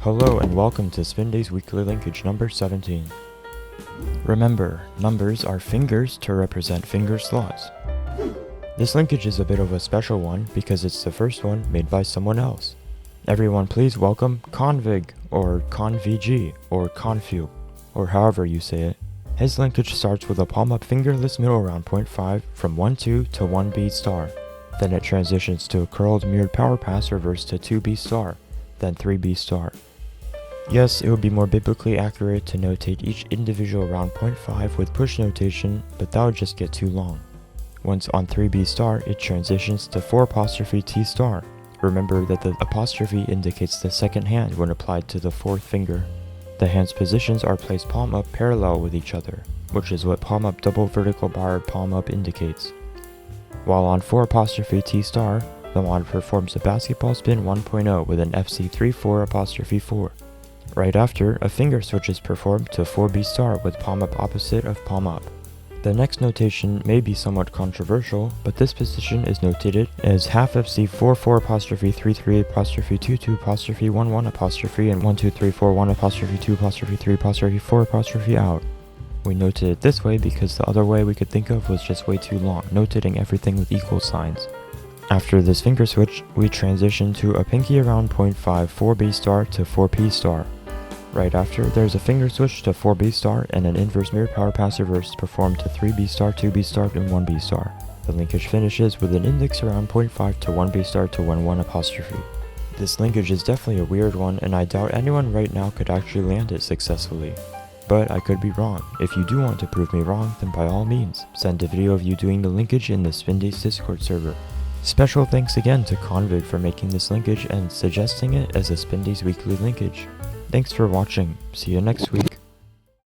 Hello and welcome to Spindy's weekly linkage number 17. Remember, numbers are fingers to represent finger slots. This linkage is a bit of a special one because it's the first one made by someone else. Everyone please welcome Convg, or Convg, or Confu, or however you say it. His linkage starts with a palm-up fingerless middle round 0.5 from 1-2 to 1B star. Then it transitions to a curled mirrored power pass reverse to 2B star, then 3B star. Yes, it would be more biblically accurate to notate each individual round 0.5 with push notation, but that would just get too long. Once on 3B star, it transitions to 4'T star. Remember that the apostrophe indicates the second hand when applied to the fourth finger. The hand's positions are placed palm up parallel with each other, which is what palm up double vertical barred palm up indicates. While on 4'T star, the wand performs a basketball spin 1.0 with an FC 3'4'4. Right after, a finger switch is performed to 4B star with palm up opposite of palm up. The next notation may be somewhat controversial, but this position is notated as half FC 4'4'3'3'22'11' and 1'2'3'4'1'2'3'4'3' out. We noted it this way because the other way we could think of was just way too long, notating everything with equal signs. After this finger switch, we transition to a pinky around 0.5 4B star to 4P star. Right after, there's a finger switch to 4B star and an inverse mirror power pass reverse performed to 3B star, 2B star, and 1B star. The linkage finishes with an index around 0.5 to 1B star to 1''. This linkage is definitely a weird one, and I doubt anyone right now could actually land it successfully. But I could be wrong. If you do want to prove me wrong, then by all means, send a video of you doing the linkage in the Spindy's Discord server. Special thanks again to Convg for making this linkage and suggesting it as a Spindy's weekly linkage. Thanks for watching. See you next week.